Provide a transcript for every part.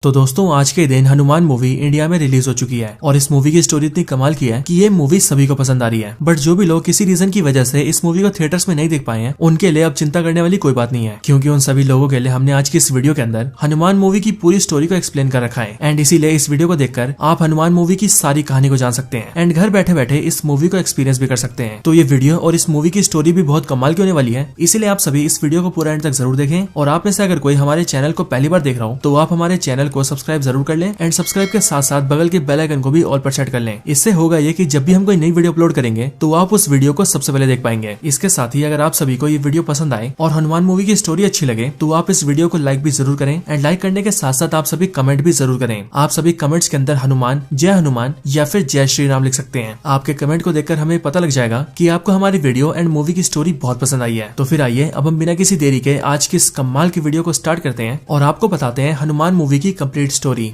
तो दोस्तों आज के दिन हनुमान मूवी इंडिया में रिलीज हो चुकी है और इस मूवी की स्टोरी इतनी कमाल की है कि ये मूवी सभी को पसंद आ रही है। बट जो भी लोग किसी रीजन की वजह से इस मूवी को थिएटर्स में नहीं देख पाए हैं उनके लिए अब चिंता करने वाली कोई बात नहीं है, क्योंकि उन सभी लोगों के लिए हमने आज की इस वीडियो के अंदर हनुमान मूवी की पूरी स्टोरी को एक्सप्लेन कर रखा है। एंड इसीलिए इस वीडियो को देखकर आप हनुमान मूवी की सारी कहानी को जान सकते हैं एंड घर बैठे बैठे इस मूवी को एक्सपीरियंस भी कर सकते हैं। तो ये वीडियो और इस मूवी की स्टोरी भी बहुत कमाल की होने वाली है, इसीलिए आप सभी इस वीडियो को पूरा एंड तक जरूर देखें। और आप में से अगर कोई हमारे चैनल को पहली बार देख रहा हो तो आप हमारे चैनल को सब्सक्राइब जरूर कर लें एंड सब्सक्राइब के साथ साथ बगल के बेल आइकन को भी ऑल पर सेट कर लें। इससे होगा ये कि जब भी हम कोई नई वीडियो अपलोड करेंगे तो आप उस वीडियो को सबसे पहले देख पाएंगे। इसके साथ ही अगर आप सभी को ये वीडियो पसंद आए और हनुमान मूवी की स्टोरी अच्छी लगे तो आप इस वीडियो को लाइक भी जरूर करें एंड लाइक करने के साथ साथ आप सभी कमेंट भी जरूर करें। आप सभी कमेंट्स के अंदर हनुमान या फिर जय श्री राम लिख सकते हैं। आपके कमेंट को देखकर हमें पता लग जाएगा कि आपको हमारी वीडियो एंड मूवी की स्टोरी बहुत पसंद आई है। तो फिर आइए अब हम बिना किसी देरी के आज की इस कमाल की वीडियो को स्टार्ट करते हैं और आपको बताते हैं हनुमान मूवी की कंप्लीट स्टोरी।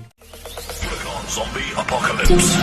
Zombie apocalypse.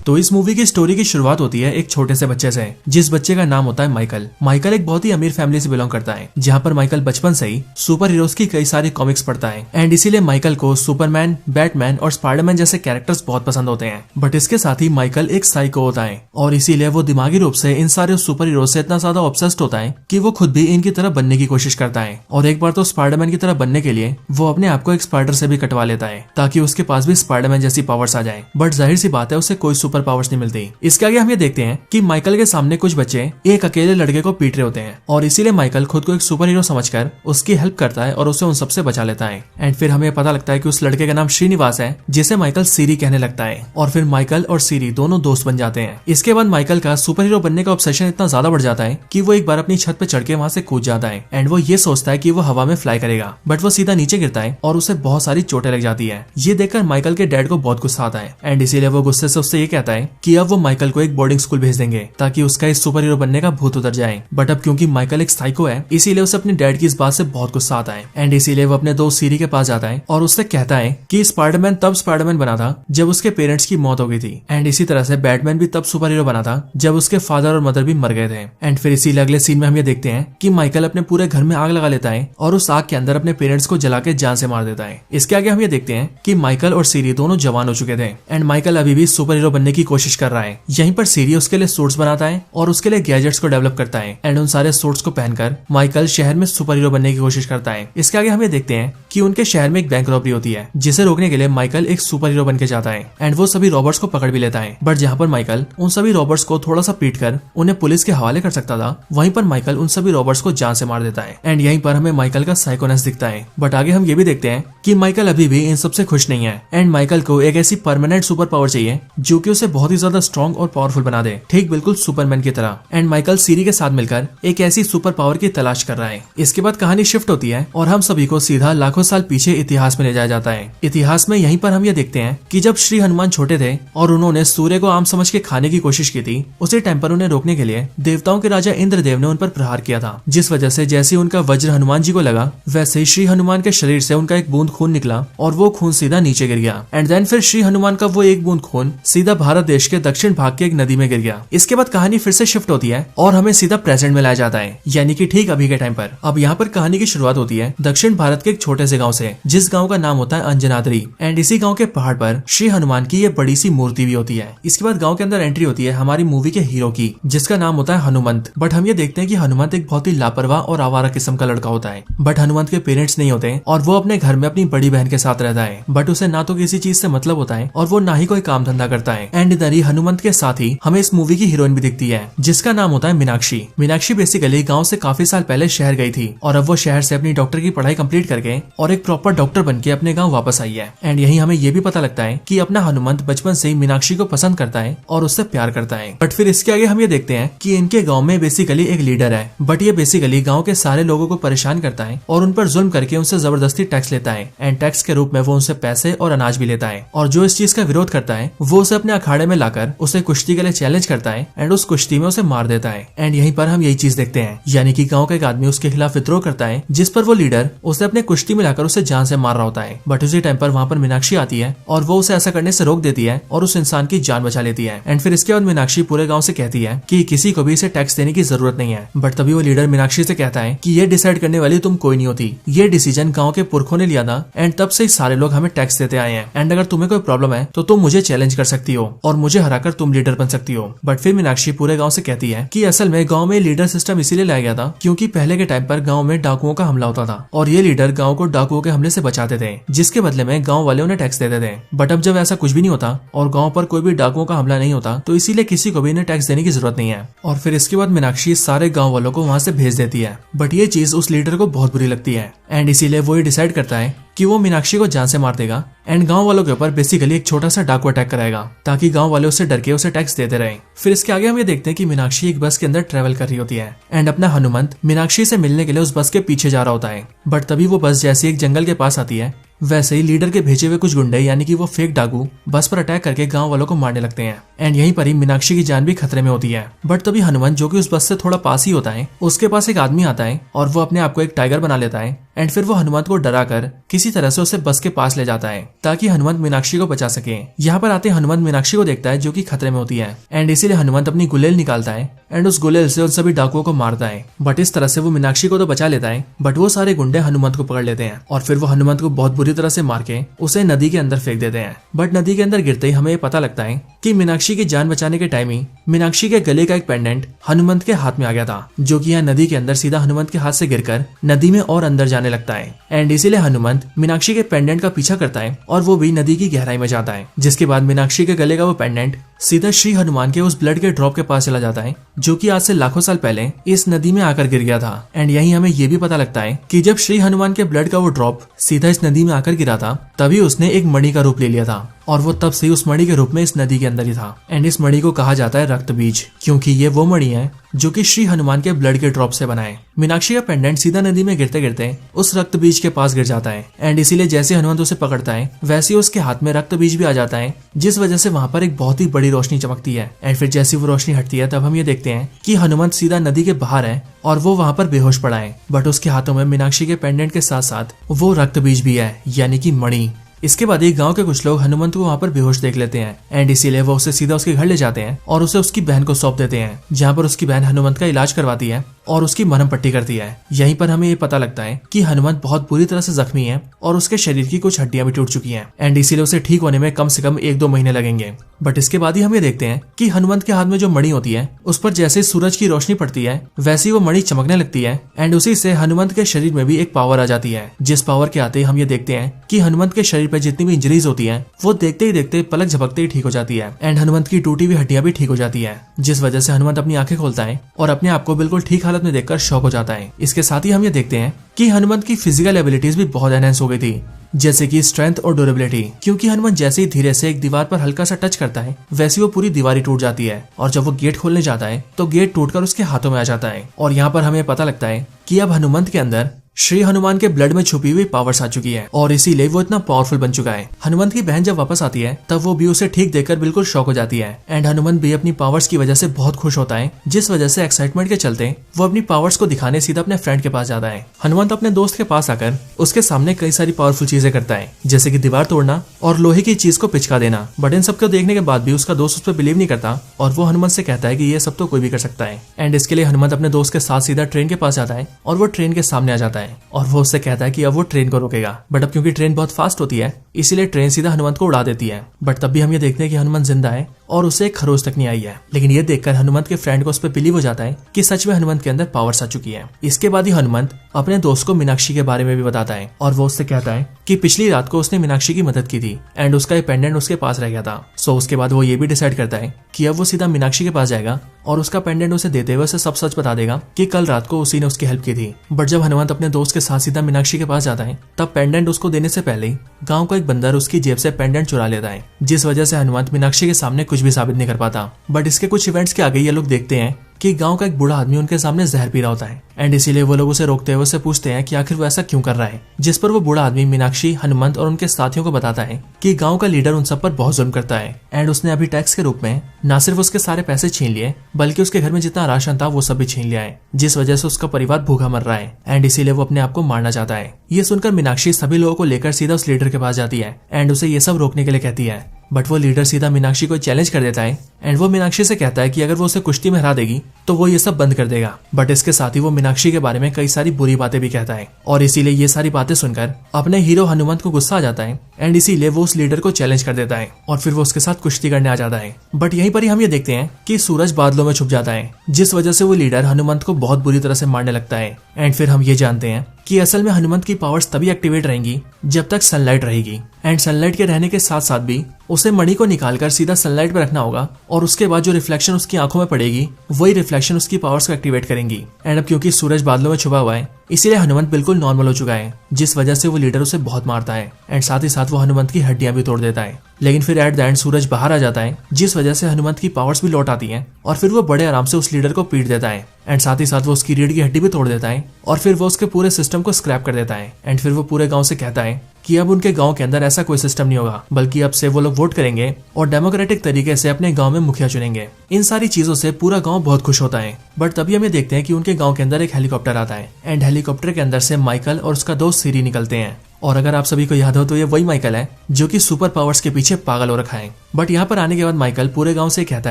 तो इस मूवी की स्टोरी की शुरुआत होती है एक छोटे से बच्चे से, जिस बच्चे का नाम होता है माइकल। माइकल एक बहुत ही अमीर फैमिली से बिलोंग करता है, जहाँ पर माइकल बचपन से ही सुपर हीरोज की कई सारी कॉमिक्स पढ़ता है एंड इसीलिए माइकल को सुपरमैन, बैटमैन और स्पाइडरमैन जैसे कैरेक्टर्स बहुत पसंद होते हैं। बट इसके साथ ही माइकल एक साइको होता है और इसीलिए वो दिमागी रूप से इन सारे सुपर हीरोज से इतना ज्यादा ऑब्सेस्ड होता है कि वो खुद भी इनकी तरह बनने की कोशिश करता है। और एक बार तो स्पाइडरमैन की तरह बनने के लिए वो अपने आप को एक स्पाइडर से भी कटवा लेता है ताकि उसके पास भी स्पाइडरमैन जैसी पावर्स आ जाए। बट जाहिर सी बात है उसे कोई सुपर पावर्स नहीं मिलती। इसके आगे हम ये देखते हैं कि माइकल के सामने कुछ बच्चे एक अकेले लड़के को पीट रहे होते हैं और इसीलिए माइकल खुद को एक सुपर हीरो समझकर उसकी हेल्प करता है और उसे उन सबसे बचा लेता है। एंड फिर हमें पता लगता है कि उस लड़के का नाम श्रीनिवास है, जिसे माइकल सीरी कहने लगता है और फिर माइकल और सीरी दोनों दोस्त बन जाते हैं। इसके बाद माइकल का सुपर हीरो बनने का ऑब्सेशन इतना ज्यादा बढ़ जाता है कि वो एक बार अपनी छत पे चढ़ के वहाँ से कूद जाता है एंड वो ये सोचता है कि वो हवा में फ्लाई करेगा, बट वो सीधा नीचे गिरता है और उसे बहुत सारी चोटें लग जाती है। ये देखकर माइकल के डैड को बहुत गुस्सा आता है एंड इसीलिए वो गुस्से से उससे ये कहता है कि अब वो माइकल को एक बोर्डिंग स्कूल भेज देंगे ताकि उसका इस सुपर हीरो बनने का भूत उतर जाए। बट अब क्योंकि माइकल एक साइको है इसीलिए उसे अपने डैड की इस बात से बहुत गुस्सा आता है एंड इसीलिए वो अपने दोस्त सीरी के पास जाता है और उससे कहता है कि स्पाइडरमैन तब स्पाइडरमैन बना था जब उसके पेरेंट्स की मौत हो गई थी एंड इसी तरह से बैटमैन भी तब सुपर हीरो बना था जब उसके फादर और मदर भी मर गए थे। एंड फिर इसीलिए अगले सीन में हम ये देखते हैं कि माइकल अपने पूरे घर में आग लगा लेता है और उस आग के अंदर अपने पेरेंट्स को जला के जान से मार देता है। इसके आगे हम ये देखते हैं कि माइकल और सीरी दोनों जवान हो चुके थे एंड माइकल अभी भी सुपर हीरो बनने की कोशिश कर रहा है। यहीं पर सीरी उसके लिए सूट्स बनाता है और उसके लिए गैजेट्स को डेवलप करता है एंड उन सारे सूट्स को पहनकर माइकल शहर में सुपर हीरो बनने की कोशिश करता है। इसके आगे हम ये देखते हैं कि उनके शहर में एक बैंक रॉबरी होती है, जिसे रोकने के लिए माइकल एक सुपर हीरो बन के जाता है एंड वो सभी रॉबर्ट्स को पकड़ भी लेता है। बट जहाँ पर माइकल उन सभी रॉबर्ट्स को थोड़ा सा पीट कर उन्हें पुलिस के हवाले कर सकता था, वहीं पर माइकल उन सभी रॉबर्ट्स को जान से मार देता है एंड यहीं पर हमें माइकल का साइकोनेस दिखता है। बट आगे हम ये भी देखते हैं कि माइकल अभी भी इन सबसे खुश नहीं है एंड माइकल को एक ऐसी परमानेंट सुपर पावर चाहिए जो कि उसे बहुत ही ज्यादा स्ट्रॉन्ग और पावरफुल बना दे, ठीक बिल्कुल सुपरमैन की तरह। एंड माइकल सीरी के साथ मिलकर एक ऐसी सुपर पावर की तलाश कर रहा है। इसके बाद कहानी शिफ्ट होती है और हम सभी को सीधा लाखों साल पीछे इतिहास में ले जाया जाता है। इतिहास में यहीं पर हम ये देखते हैं कि जब श्री हनुमान छोटे थे और उन्होंने सूर्य को आम समझ के खाने की कोशिश की थी, उसी टाइम पर उन्हें रोकने के लिए देवताओं के राजा इंद्रदेव ने उन पर प्रहार किया था, जिस वजह से जैसे उनका वज्र हनुमान जी को लगा वैसे ही श्री हनुमान के शरीर से उनका एक बूंद खून निकला और वो खून सीधा नीचे गिर गया। एंड देन फिर श्री हनुमान का वो एक बूंद खून सीधा भारत देश के दक्षिण भाग के एक नदी में गिर गया। इसके बाद कहानी फिर से शिफ्ट होती है और हमें सीधा प्रेजेंट में लाया जाता है, यानी कि ठीक अभी के टाइम पर। अब यहाँ पर कहानी की शुरुआत होती है दक्षिण भारत के एक छोटे से गांव से, जिस गांव का नाम होता है अंजनाद्री एंड इसी गांव के पहाड़ पर श्री हनुमान की ये बड़ी सी मूर्ति भी होती है। इसके बाद गांव के अंदर एंट्री होती है हमारी मूवी के हीरो की, जिसका नाम होता है हनुमंत। बट हम ये देखते हैं कि हनुमंत एक बहुत ही लापरवाह और आवारा किस्म का लड़का होता है। बट हनुमंत के पेरेंट्स नहीं होते और वो अपने घर में अपनी बड़ी बहन के साथ रहता है। बट उसे ना तो किसी चीज से मतलब होता है और वो ना ही कोई काम धंधा करता है। एंड इधर ही हनुमंत के साथ ही हमें इस मूवी की हीरोइन भी दिखती है, जिसका नाम होता है मीनाक्षी। मीनाक्षी बेसिकली गांव से काफी साल पहले शहर गई थी और अब वो शहर से अपनी डॉक्टर की पढ़ाई कंप्लीट करके और एक प्रॉपर डॉक्टर बनके अपने गांव वापस आई है। एंड यही हमें ये भी पता लगता है कि अपना हनुमंत बचपन से ही मीनाक्षी को पसंद करता है और उससे प्यार करता है। बट फिर इसके आगे हम ये देखते हैं कि इनके गाँव में बेसिकली एक लीडर है, बट ये बेसिकली गाँव के सारे लोगों को परेशान करता है और उन पर जुल्म करके उनसे जबरदस्ती टैक्स लेता है एंड टैक्स के रूप में वो उनसे पैसे और अनाज भी लेता है। और जो इस चीज का विरोध करता है वो उसे अपने अखाड़े में लाकर उसे कुश्ती के लिए चैलेंज करता है एंड उस कुश्ती में उसे मार देता है। एंड यहीं पर हम यही चीज देखते हैं, यानी कि गांव का एक आदमी उसके खिलाफ विद्रोह करता है, जिस पर वो लीडर उसे अपने कुश्ती में लाकर उसे जान से मार रहा होता है। बट उसी टाइम पर वहाँ पर मीनाक्षी आती है और वो उसे ऐसा करने से रोक देती है और उस इंसान की जान बचा लेती है। एंड फिर इसके बाद मीनाक्षी पूरे गाँव से कहती है कि किसी को भी इसे टैक्स देने की जरूरत नहीं है। बट तभी वो लीडर मीनाक्षी से कहता है कि ये डिसाइड करने वाली तुम कोई नहीं होती, ये डिसीजन गाँव के पुरखों ने लिया था एंड तब से सारे लोग हमें टैक्स देते आए हैं। एंड अगर तुम्हें कोई प्रॉब्लम है तो तुम मुझे चैलेंज कर सकती हो और मुझे हराकर तुम लीडर बन सकती हो। बट फिर मीनाक्षी पूरे गांव से कहती है कि असल में गांव में लीडर सिस्टम इसीलिए लाया गया था क्योंकि पहले के टाइम पर गांव में डाकुओं का हमला होता था और ये लीडर गांव को डाकुओं के हमले से बचाते थे, जिसके बदले में गांव वाले उन्हें टैक्स देते थे। बट अब जब ऐसा कुछ भी नहीं होता और गाँव पर कोई भी डाकुओं का हमला नहीं होता तो इसीलिए किसी को भी इन्हें टैक्स देने की जरूरत नहीं है। और फिर इसके बाद मीनाक्षी सारे गाँव वालों को वहाँ से भेज देती है। बट ये चीज उस लीडर को बहुत बुरी लगती है एंड इसीलिए वो ये डिसाइड करता है कि वो मीनाक्षी को जान से मार देगा एंड गांव वालों के ऊपर बेसिकली एक छोटा सा डाकू अटैक कराएगा ताकि गांव वाले उससे डर के उसे टैक्स देते रहे। फिर इसके आगे हम ये देखते हैं कि मीनाक्षी एक बस के अंदर ट्रेवल कर रही होती है एंड अपना हनुमंत मीनाक्षी से मिलने के लिए उस बस के पीछे जा रहा होता है। बट तभी वो बस जैसे एक जंगल के पास आती है वैसे ही लीडर के भेजे हुए कुछ गुंडे यानी कि वो फेक डाकू बस पर अटैक करके गांव वालों को मारने लगते हैं एंड यहीं पर ही मीनाक्षी की जान भी खतरे में होती है। बट तभी हनुमंत जो कि उस बस से थोड़ा पास ही होता है, उसके पास एक आदमी आता है और वो अपने आप को एक टाइगर बना लेता है एंड फिर वो हनुमंत को डराकर किसी तरह से उसे बस के पास ले जाता है ताकि हनुमंत मीनाक्षी को बचा सके। यहाँ पर आते हनुमंत मीनाक्षी को देखता है जो कि खतरे में होती है एंड इसीलिए हनुमंत अपनी गुलेल निकालता है एंड उस गुलेल से उन सभी डाकुओं को मारता है। बट इस तरह से वो मीनाक्षी को तो बचा लेता है बट वो सारे गुंडे हनुमंत को पकड़ लेते हैं और फिर वो हनुमंत को बहुत बुरी तरह से मार के उसे नदी के अंदर फेंक देते हैं। बट नदी के अंदर गिरते ही हमें पता लगता है कि मीनाक्षी की जान बचाने के टाइम ही मीनाक्षी के गले का एक पेंडेंट हनुमंत के हाथ में आ गया था, जो कि यहाँ नदी के अंदर सीधा हनुमंत के हाथ से गिरकर नदी में और अंदर जाने लगता है। एंड इसीलिए हनुमंत मीनाक्षी के पेंडेंट का पीछा करता है और वो भी नदी की गहराई में जाता है, जिसके बाद मीनाक्षी के गले का वो पेंडेंट सीधा श्री हनुमान के उस ब्लड के ड्रॉप के पास चला जाता है जो कि आज से लाखों साल पहले इस नदी में आकर गिर गया था। एंड यहीं हमें ये भी पता लगता है कि जब श्री हनुमान के ब्लड का वो ड्रॉप सीधा इस नदी में आकर गिरा था तभी उसने एक मणि का रूप ले लिया था और वो तब से उस मणि के रूप में इस नदी के अंदर ही था। एंड इस मणि को कहा जाता है रक्त बीज, क्योंकि ये वो मणि है जो कि श्री हनुमान के ब्लड के ड्रॉप से बना है। मीनाक्षी का पेंडेंट सीधा नदी में गिरते गिरते उस रक्त बीज के पास गिर जाता है एंड इसीलिए जैसे हनुमंत उसे पकड़ता है वैसे ही उसके हाथ में रक्त बीज भी आ जाता है, जिस वजह से वहाँ पर एक बहुत ही बड़ी रोशनी चमकती है। एंड फिर जैसी वो रोशनी हटती है तब हम ये देखते हैं कि हनुमंत सीधा नदी के बाहर है और वो वहाँ पर बेहोश पड़ा है, बट उसके हाथों में मीनाक्षी के पेंडेंट के साथ साथ वो रक्त बीज भी है यानी कि मणि। इसके बाद एक गांव के कुछ लोग हनुमंत को वहाँ पर बेहोश देख लेते हैं एंड इसीलिए वो उसे सीधा उसके घर ले जाते हैं और उसे उसकी बहन को सौंप देते हैं, जहाँ पर उसकी बहन हनुमंत का इलाज करवाती है और उसकी मरहम पट्टी करती है। यहीं पर हमें ये पता लगता है कि हनुमंत बहुत बुरी तरह से जख्मी है और उसके शरीर की कुछ हड्डियां भी टूट चुकी हैं एंड इसीलिए उसे ठीक होने में कम से कम 1-2 महीने लगेंगे। बट इसके बाद ही हम ये देखते हैं कि हनुमंत के हाथ में जो मणि होती है उस पर जैसे सूरज की रोशनी पड़ती है वैसे ही वो मणि चमकने लगती है एंड उसी से हनुमंत के शरीर में भी एक पावर आ जाती है, जिस पावर के आते ही हम ये देखते हैं कि हनुमंत के शरीर पर जितनी भी इंजरीज होती है वो देखते ही देखते पलक झपकते ही ठीक हो जाती है एंड हनुमंत की टूटी हुई हड्डियां भी ठीक हो जाती है, जिस वजह से हनुमंत अपनी आंखें खोलता है और अपने आप को बिल्कुल ठीक हालत में देखकर शॉक हो जाता है। इसके साथ ही हम ये देखते हैं कि हनुमंत की फिजिकल एबिलिटीज भी बहुत एनहांस हो गई थी, जैसे कि स्ट्रेंथ और ड्यूरेबिलिटी, क्योंकि हनुमंत जैसे ही धीरे से एक दीवार पर हल्का सा टच करता है वैसे वो पूरी दीवार ही टूट जाती है और जब वो गेट खोलने जाता है तो गेट टूटकर उसके हाथों में आ जाता है। और यहाँ पर हमें पता लगता है कि अब हनुमंत के अंदर श्री हनुमान के ब्लड में छुपी हुई पावर्स आ चुकी है और इसीलिए वो इतना पावरफुल बन चुका है। हनुमंत की बहन जब वापस आती है तब वो भी उसे ठीक देखकर बिल्कुल शॉक हो जाती है एंड हनुमंत भी अपनी पावर्स की वजह से बहुत खुश होता है, जिस वजह से एक्साइटमेंट के चलते वो अपनी पावर्स को दिखाने सीधा अपने फ्रेंड के पास जाता है। हनुमंत अपने दोस्त के पास आकर उसके सामने कई सारी पावरफुल चीजें करता है, जैसे कि दीवार तोड़ना और लोहे की चीज को पिचका देना। बट इन सबको देखने के बाद भी उसका दोस्त उस पर बिलीव नहीं करता और वो हनुमंत से कहता है कि ये सब तो कोई भी कर सकता है। एंड इसके लिए हनुमंत अपने दोस्त के साथ सीधा ट्रेन के पास जाता है और वो ट्रेन के सामने आ जाता है और वो उससे कहता है कि अब वो ट्रेन को रोकेगा। बट अब क्योंकि ट्रेन बहुत फास्ट होती है इसीलिए ट्रेन सीधा हनुमंत को उड़ा देती है। बट तब भी हम ये देखते हैं कि हनुमंत जिंदा है और उसे एक खरोच तक नहीं आई है, लेकिन ये देखकर हनुमंत के फ्रेंड को उस पर बिलीव हो जाता है कि सच में हनुमंत के अंदर पावर्स आ चुकी है। इसके बाद ही हनुमंत अपने दोस्त को मीनाक्षी के बारे में भी बताता है और वो उससे कहता है कि पिछली रात को उसने मीनाक्षी की मदद की थी एंड उसका ये पेंडेंट उसके पास रह गया था। सो उसके बाद वो ये भी डिसाइड करता है कि अब वो सीधा मीनाक्षी के पास जाएगा और उसका पेंडेंट उसे देते हुए उसे सब सच बता देगा कि कल रात को उसी ने उसकी हेल्प की थी। बट जब हनुमंत अपने दोस्त के साथ सीधा मीनाक्षी के पास जाता है तब पेंडेंट उसको देने से पहले ही गांव का एक बंदर उसकी जेब से पेंडेंट चुरा लेता है, जिस वजह से हनुमंत मीनाक्षी के सामने कुछ भी साबित नहीं कर पाता। बट इसके कुछ इवेंट्स के आगे ये लोग देखते हैं कि गांव का एक बूढ़ा आदमी उनके सामने जहर पी रहा होता है एंड इसीलिए वो लोग उसे रोकते हुए उससे पूछते हैं कि आखिर वो ऐसा क्यों कर रहा है। जिस पर वो बूढ़ा आदमी मीनाक्षी, हनुमंत और उनके साथियों को बताता है कि गांव का लीडर उन सब पर बहुत जुल्म करता है एंड उसने अभी टैक्स के रूप में न सिर्फ उसके सारे पैसे छीन लिए बल्कि उसके घर में जितना राशन था वो सब भी छीन लिया है, जिस वजह से उसका परिवार भूखा मर रहा है एंड इसीलिए वो अपने आप को मारना चाहता है। ये सुनकर मीनाक्षी सभी लोगों को लेकर सीधा उस लीडर के पास जाती है एंड उसे ये सब रोकने के लिए कहती है। बट वो लीडर सीधा मीनाक्षी को चैलेंज कर देता है एंड वो मीनाक्षी से कहता है कि अगर वो उसे कुश्ती में हरा देगी तो वो ये सब बंद कर देगा। बट इसके साथ ही वो मीनाक्षी के बारे में कई सारी बुरी बातें भी कहता है और इसीलिए ये सारी बातें सुनकर अपने हीरो हनुमंत को गुस्सा आ जाता है एंड इसीलिए वो उस लीडर को चैलेंज कर देता है और फिर वो उसके साथ कुश्ती करने आ जाता है। बट यहीं पर ही हम ये देखते हैं कि सूरज बादलों में छुप जाता है, जिस वजह से वो लीडर हनुमंत को बहुत बुरी तरह से मारने लगता है एंड फिर हम ये जानते हैं कि असल में हनुमंत की पावर्स तभी एक्टिवेट रहेंगी जब तक सनलाइट रहेगी एंड सनलाइट के रहने के साथ साथ भी उसे मणि को निकालकर सीधा सनलाइट पर रखना होगा और उसके बाद जो रिफ्लेक्शन उसकी आंखों में पड़ेगी वही रिफ्लेक्शन उसकी पावर्स को एक्टिवेट करेंगी। एंड अब क्योंकि सूरज बादलों में छुपा हुआ है इसीलिए हनुमंत बिल्कुल नॉर्मल हो चुका है, जिस वजह से वो लीडर उसे बहुत मारता है एंड साथ ही साथ वो हनुमंत की हड्डियां भी तोड़ देता है। लेकिन फिर एट द एंड सूरज बाहर आ जाता है, जिस वजह से हनुमंत की पावर्स भी लौट आती हैं और फिर वो बड़े आराम से उस लीडर को पीट देता है एंड साथ ही साथ वो उसकी रीढ़ की हड्डी भी तोड़ देता है और फिर वो उसके पूरे सिस्टम को स्क्रैप कर देता है एंड फिर वो पूरे गांव से कहता है कि अब उनके गांव के अंदर ऐसा कोई सिस्टम नहीं होगा, बल्कि अब से वो लोग वोट करेंगे और डेमोक्रेटिक तरीके से अपने गांव में मुखिया चुनेंगे। इन सारी चीजों से पूरा गांव बहुत खुश होता है। बट तभी हम ये देखते हैं कि उनके गांव के अंदर एक हेलीकॉप्टर आता है एंड हेलीकॉप्टर के अंदर से माइकल और उसका दोस्त सीरी निकलते हैं। और अगर आप सभी को याद हो तो ये वही माइकल है जो कि सुपर पावर्स के पीछे पागल हो रखा है। बट यहाँ पर आने के बाद माइकल पूरे गांव से कहता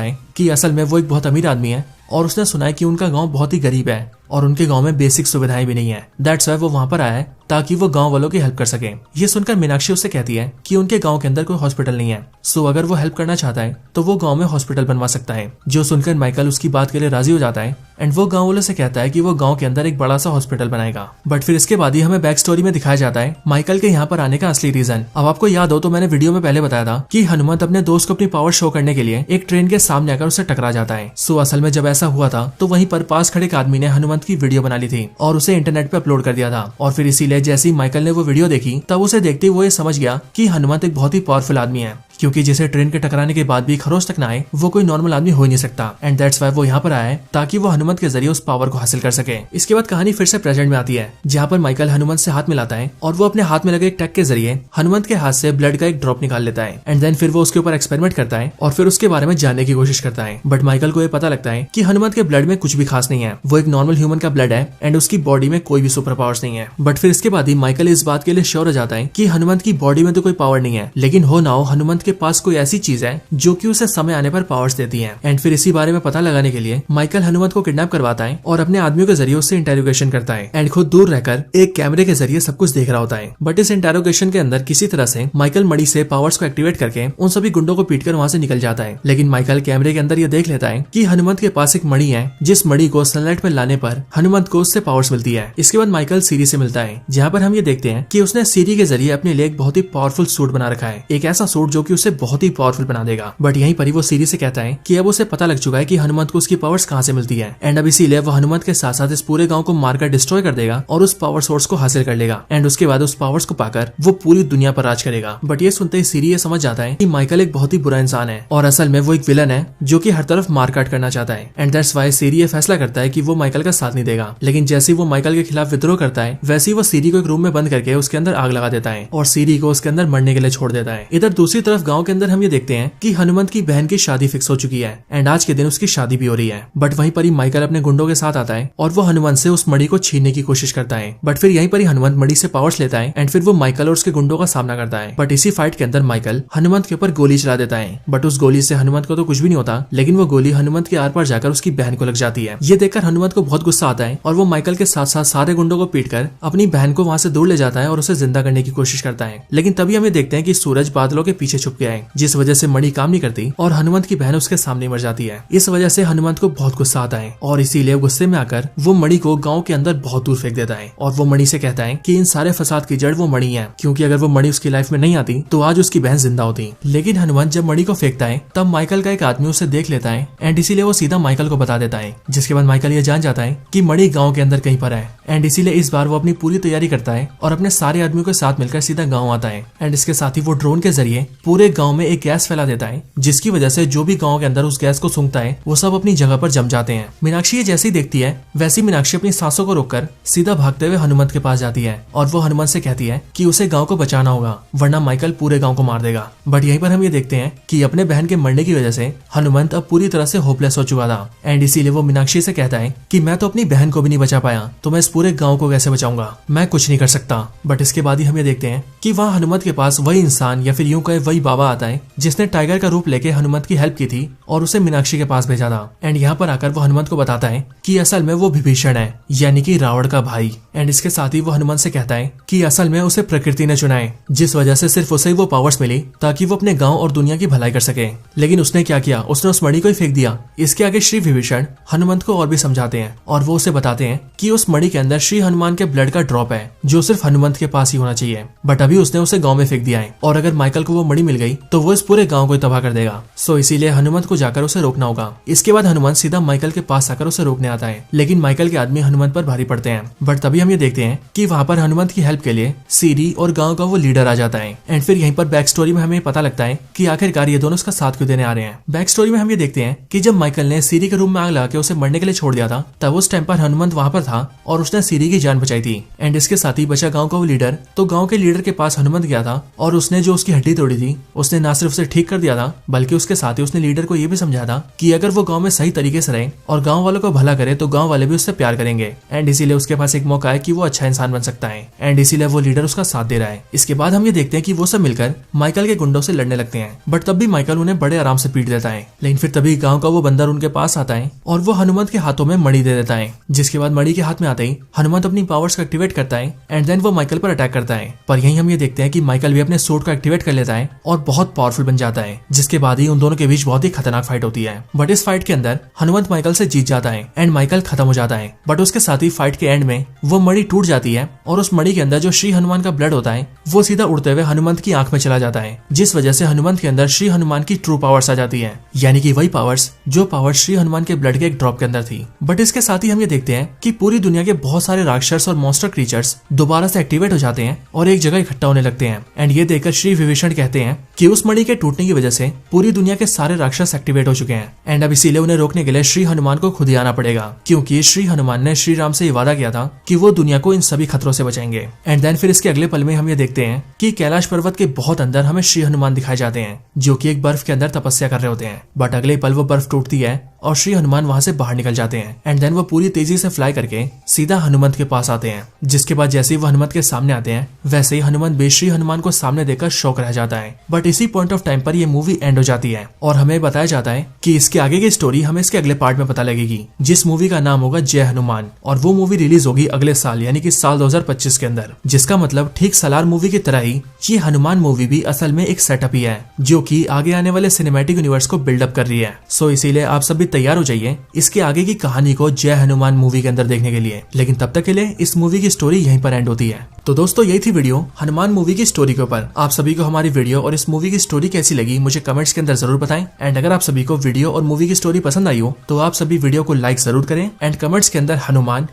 है कि असल में वो एक बहुत अमीर आदमी है और उसने सुना है कि उनका गांव बहुत ही गरीब है और उनके गांव में बेसिक सुविधाएं भी नहीं है। दैट्स व्हाई वो वहां पर आया है ताकि वो गांव वालों की हेल्प कर सके। ये सुनकर मीनाक्षी उससे कहती है कि उनके गांव के अंदर कोई हॉस्पिटल नहीं है, सो अगर वो हेल्प करना चाहता है तो वो गांव में हॉस्पिटल बनवा सकता है। जो सुनकर माइकल उसकी बात के लिए राजी हो जाता है एंड वो गांव वालों से कहता है कि वो गांव के अंदर एक बड़ा सा हॉस्पिटल बनाएगा। बट फिर इसके बाद ही हमें बैक स्टोरी में दिखाया जाता है माइकल के यहाँ पर आने का असली रीजन। अब आपको याद हो तो मैंने वीडियो में पहले बताया था कि हनुमंत अपने दोस्त को अपनी पावर शो करने के लिए एक ट्रेन के सामने आकर उससे टकरा जाता है। सो असल में जब ऐसा हुआ था तो वहीं पर पास खड़े एक आदमी ने हनुमंत की वीडियो बना ली थी और उसे इंटरनेट पे अपलोड कर दिया था और फिर इसीलिए जैसे ही माइकल ने वो वीडियो देखी तब उसे देखते वो ये समझ गया कि हनुमंत एक बहुत ही पावरफुल आदमी है, क्योंकि जिसे ट्रेन के टकराने के बाद भी खरोच तक ना आए वो कोई नॉर्मल आदमी हो ही नहीं सकता। एंड दैट्स व्हाई वो यहाँ पर आया है ताकि वो हनुमंत के जरिए उस पावर को हासिल कर सके। इसके बाद कहानी फिर से प्रेजेंट में आती है जहाँ पर माइकल हनुमंत से हाथ मिलाता है और वो अपने हाथ में लगे एक टैग के जरिए हनुमंत के हाथ से ब्लड का एक ड्रॉप निकाल लेता है एंड देन फिर वो उसके ऊपर एक्सपेरिमेंट करता है और फिर उसके बारे में जानने की कोशिश करता है। बट माइकल को ये पता लगता है कि हनुमंत के ब्लड में कुछ भी खास नहीं है, वो एक नॉर्मल ह्यूमन का ब्लड है एंड उसकी बॉडी में कोई भी सुपर पावर्स नहीं है। बट फिर इसके बाद ही माइकल इस बात के लिए श्योर हो जाता है कि हनुमंत की बॉडी में तो कोई पावर नहीं है, लेकिन हो ना हो हनुमंत के पास कोई ऐसी चीज है जो कि उसे समय आने पर पावर्स देती है। एंड फिर इसी बारे में पता लगाने के लिए माइकल हनुमंत को किडनैप करवाता है और अपने आदमियों के जरिए उससे इंटेरोगेशन करता है एंड खुद दूर रहकर एक कैमरे के जरिए सब कुछ देख रहा होता है। बट इस इंटेरोगेशन के अंदर किसी तरह से माइकल मणि से पावर्स को एक्टिवेट करके उन सभी गुंडों को पीटकर वहां से निकल जाता है। लेकिन माइकल कैमरे के अंदर ये देख लेता है कि हनुमंत के पास एक मणि है, जिस मणि को सनलाइट में लाने पर हनुमंत को उससे पावर्स मिलती है। इसके बाद माइकल सीरी से मिलता है जहाँ पर हम ये देखते हैं कि उसने सीरी के जरिए अपने लिए एक बहुत ही पावरफुल सूट बना रखा है, एक ऐसा सूट जो कि उसे बहुत ही पावरफुल बना देगा। बट यहीं पर वो सीरी से कहता है कि अब उसे पता लग चुका है कि हनुमंत को उसकी पावर्स कहाँ से मिलती है एंड अब इसीलिए वो हनुमंत के साथ साथ इस पूरे गांव को मारकर डिस्ट्रॉय कर देगा और उस पावर सोर्स को हासिल कर लेगा एंड उसके बाद उस पावर्स को पाकर वो पूरी दुनिया पर राज करेगा। बट ये सुनते ही सीरी ये समझ जाता है कि माइकल एक बहुत ही बुरा इंसान है और असल में वो एक विलन है जो कि हर तरफ मारकाट करना चाहता है। एंड दैट्स व्हाई सीरी ये फैसला करता है कि वो माइकल का साथ नहीं देगा। लेकिन जैसे ही वो माइकल के खिलाफ विद्रोह करता है वैसे ही वो सीरी को एक रूम में बंद करके उसके अंदर आग लगा देता है और सीरी को उसके अंदर मरने के लिए छोड़ देता है। इधर दूसरी तरफ गाँव के अंदर हम ये देखते हैं कि हनुमंत की बहन की शादी फिक्स हो चुकी है एंड आज के दिन उसकी शादी भी हो रही है। बट वहीं पर ही माइकल अपने गुंडों के साथ आता है और वो हनुमंत से उस मणि को छीनने की कोशिश करता है। बट फिर यहीं पर ही हनुमंत मणि से पावर्स लेता है एंड फिर वो माइकल और उसके गुंडों का सामना करता है। बट इसी फाइट के अंदर माइकल हनुमंत के ऊपर गोली चला देता है। बट उस गोली से हनुमंत को तो कुछ भी नहीं होता, लेकिन वो गोली हनुमंत के आर पार जाकर उसकी बहन को लग जाती है। ये देखकर हनुमंत को बहुत गुस्सा आता है और वो माइकल के साथ साथ सारे गुंडों को पीटकर अपनी बहन को वहां से दूर ले जाता है और उसे जिंदा करने की कोशिश करता है। लेकिन तभी हमें देखते हैं कि सूरज बादलों के पीछे छुप गया है, जिस वजह से मणि काम नहीं करती और हनुमंत की बहन उसके सामने मर जाती है। इस वजह से हनुमंत को बहुत गुस्सा आता है और इसीलिए गुस्से में आकर वो मणि को गांव के अंदर बहुत दूर फेंक देता है और वो मणि से कहता है कि इन सारे फसाद की जड़ वो मणि है, क्योंकि अगर वो मणि उसकी लाइफ में नहीं आती तो आज उसकी बहन जिंदा होती। लेकिन हनुमंत जब मणि को फेंकता है तब माइकल का एक आदमी उसे देख लेता है एंड इसीलिए वो सीधा माइकल को बता देता है, जिसके बाद माइकल ये जान जाता है कि मणि गाँव के अंदर कहीं पर है एंड इसीलिए इस बार वो अपनी पूरी तैयारी करता है और अपने सारे आदमियों के साथ मिलकर सीधा गाँव आता है एंड इसके साथ ही वो ड्रोन के जरिए पूरे पूरे गांव में एक गैस फैला देता है, जिसकी वजह से जो भी गांव के अंदर उस गैस को सूंघता है वो सब अपनी जगह पर जम जाते हैं। मीनाक्षी ये जैसे ही देखती है वैसी मीनाक्षी अपनी सांसों को रोककर सीधा भागते हुए हनुमंत के पास जाती है और वो हनुमंत से कहती है कि उसे गांव को बचाना होगा वरना माइकल पूरे गांव को मार देगा। बट यहीं पर हम ये देखते हैं कि अपने बहन के मरने की वजह से हनुमंत अब पूरी तरह से होपलेस हो चुका था एंड इसीलिए वो मीनाक्षी से कहता है कि मैं तो अपनी बहन को भी नहीं बचा पाया तो मैं इस पूरे गांव को कैसे बचाऊंगा, मैं कुछ नहीं कर सकता। बट इसके बाद ही हम ये देखते हैं कि वहाँ हनुमंत के पास वही इंसान या फिर यूं कहे वही बाबा आता है जिसने टाइगर का रूप लेके हनुमंत की हेल्प की थी और उसे मीनाक्षी के पास भेजा था। एंड यहाँ पर आकर वो हनुमंत को बताता है कि असल में वो विभीषण है, यानी कि रावण का भाई। एंड इसके साथ ही वो हनुमंत से कहता है कि असल में उसे प्रकृति ने चुना है, जिस वजह से सिर्फ उसे वो पावर्स मिली ताकि वो अपने गांव और दुनिया की भलाई कर सके। लेकिन उसने क्या किया, उसने उस मणि को ही फेंक दिया। इसके आगे श्री विभीषण हनुमंत को और भी समझाते हैं और वो उसे बताते हैं कि उस मणि के अंदर श्री हनुमान के ब्लड का ड्रॉप है जो सिर्फ हनुमंत के पास ही होना चाहिए, बट अभी उसने उसे गांव में फेंक दिया है और अगर माइकल को वो मणि मिल गई तो वो इस पूरे गांव को तबाह कर देगा। सो इसीलिए हनुमंत को जाकर उसे रोकना होगा। इसके बाद हनुमंत सीधा माइकल के पास आकर उसे रोकने आता है, लेकिन माइकल के आदमी हनुमंत पर भारी पड़ते हैं। बट तभी हम ये देखते हैं कि वहाँ पर हनुमंत की हेल्प के लिए सीरी और गांव का वो लीडर आ जाता है। एंड फिर यहीं पर बैक स्टोरी में हमें पता लगता है कि आखिरकार ये दोनों उसका साथ क्यों देने आ रहे हैं। बैक स्टोरी में हम ये देखते हैं कि जब माइकल ने सीरी के रूम में आग लगा के उसे मरने के लिए छोड़ दिया था तब उस टाइम पर हनुमंत वहाँ पर था और उसने सीरी की जान बचाई थी। एंड इसके साथ ही बचा गाँव का वो लीडर, तो गाँव के लीडर के पास हनुमंत गया था और उसने जो उसकी हड्डी तोड़ी थी उसने ना सिर्फ उसे ठीक कर दिया था बल्कि उसके साथ ही उसने लीडर को ये भी समझाया था कि अगर वो गांव में सही तरीके से रहे और गांव वालों को भला करे तो गांव वाले भी उससे प्यार करेंगे। एंड इसीलिए उसके पास एक मौका है कि वो अच्छा इंसान बन सकता है एंड इसीलिए वो लीडर उसका साथ दे रहा है। इसके बाद हम ये देखते हैं कि वो सब मिलकर माइकल के गुंडों से लड़ने लगते हैं, बट तब भी माइकल उन्हें बड़े आराम से पीट देता है। लेकिन फिर तभी गाँव का वो बंदर उनके पास आता है और वो हनुमंत के हाथों में मणि दे देता है, जिसके बाद मणि के हाथ में आते ही हनुमंत अपनी पावर्स को एक्टिवेट करता है एंड देन वो माइकल पर अटैक करता है। पर यहीं हम ये देखते हैं कि माइकल भी अपने सूट को एक्टिवेट कर लेता है और बहुत पावरफुल बन जाता है, जिसके बाद ही उन दोनों के बीच बहुत ही खतरनाक फाइट होती है। बट इस फाइट के अंदर हनुमंत माइकल से जीत जाता है एंड माइकल खत्म हो जाता है। बट उसके साथ ही फाइट के एंड में वो मणि टूट जाती है और उस मणि के अंदर जो श्री हनुमान का ब्लड होता है वो सीधा उड़ते हुए हनुमंत की आंख में चला जाता है, जिस वजह से हनुमंत के अंदर श्री हनुमान की ट्रू पावर्स आ जाती है, यानी कि वही पावर्स जो पावर्स श्री हनुमान के ब्लड के एक ड्रॉप के अंदर थी। बट इसके साथ ही हम ये देखते हैं कि पूरी दुनिया के बहुत सारे राक्षस और मॉन्स्टर क्रीचर्स दोबारा से एक्टिवेट हो जाते हैं और एक जगह इकट्ठा होने लगते हैं। एंड ये देखकर श्री विभीषण कहते हैं कि उस मणि के टूटने की वजह से पूरी दुनिया के सारे राक्षस एक्टिवेट हो चुके हैं एंड अब इसीलिए उन्हें रोकने के लिए श्री हनुमान को खुद ही आना पड़ेगा, क्योंकि श्री हनुमान ने श्री राम से ये वादा किया था कि वो दुनिया को इन सभी खतरों से बचाएंगे। एंड देन फिर इसके अगले पल में हम ये देखते हैं कि कैलाश पर्वत के बहुत अंदर हमें श्री हनुमान दिखाए जाते हैं जो कि एक बर्फ के अंदर तपस्या कर रहे होते हैं। बट अगले पल वो बर्फ टूटती है और श्री हनुमान वहां से बाहर निकल जाते हैं एंड देन वो पूरी तेजी से फ्लाई करके सीधा हनुमंत के पास आते हैं, जिसके बाद जैसे ही वो हनुमंत के सामने आते हैं वैसे ही हनुमंत बेश्री हनुमान को सामने देखकर शौक रह जाता है। बट इसी पॉइंट ऑफ टाइम पर ये मूवी एंड हो जाती है और हमें बताया जाता है कि इसके आगे की स्टोरी हमें इसके अगले पार्ट में पता लगेगी, जिस मूवी का नाम होगा जय हनुमान, और वो मूवी रिलीज होगी अगले साल यानी कि साल 2025 के अंदर। जिसका मतलब ठीक सलार मूवी की तरह ही ये हनुमान मूवी भी असल में एक सेटअप ही है जो कि आगे आने वाले सिनेमैटिक यूनिवर्स को बिल्डअप कर रही है। सो इसीलिए आप सब भी तैयार हो जाइए इसके आगे की कहानी को जय हनुमान मूवी के अंदर देखने के लिए। लेकिन तब तक के लिए इस मूवी की स्टोरी यहीं पर एंड होती है। तो दोस्तों यही थी वीडियो हनुमान मूवी की स्टोरी के ऊपर। आप सभी को हमारी वीडियो और इस मूवी की स्टोरी कैसी लगी मुझे कमेंट्स के अंदर जरूर बताएं। एंड अगर आप सभी को वीडियो और मूवी की स्टोरी पसंद आई हो तो आप सभी वीडियो को लाइक जरूर करें एंड कमेंट्स के अंदर हनुमान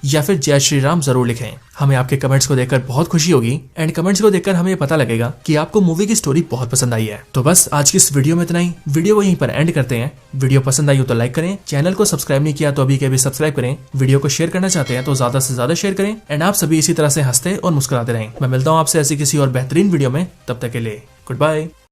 या फिर जय श्री राम जरूर लिखें। हमें आपके कमेंट्स को देखकर बहुत खुशी होगी एंड कमेंट्स को देखकर हमें पता लगेगा कि आपको मूवी की स्टोरी बहुत पसंद आई है। तो बस आज की इस वीडियो में इतना ही। वीडियो को यहीं पर एंड करते हैं। वीडियो पसंद आई हो तो लाइक करें, चैनल को सब्सक्राइब नहीं किया तो अभी के अभी सब्सक्राइब करें, वीडियो को शेयर करना चाहते हैं तो ज्यादा से ज्यादा शेयर करें एंड आप सभी इसी तरह से हंसते और मुस्कुराते रहें। मैं मिलता हूँ आपसे ऐसी किसी और बेहतरीन वीडियो में, तब तक के लिए गुड बाय।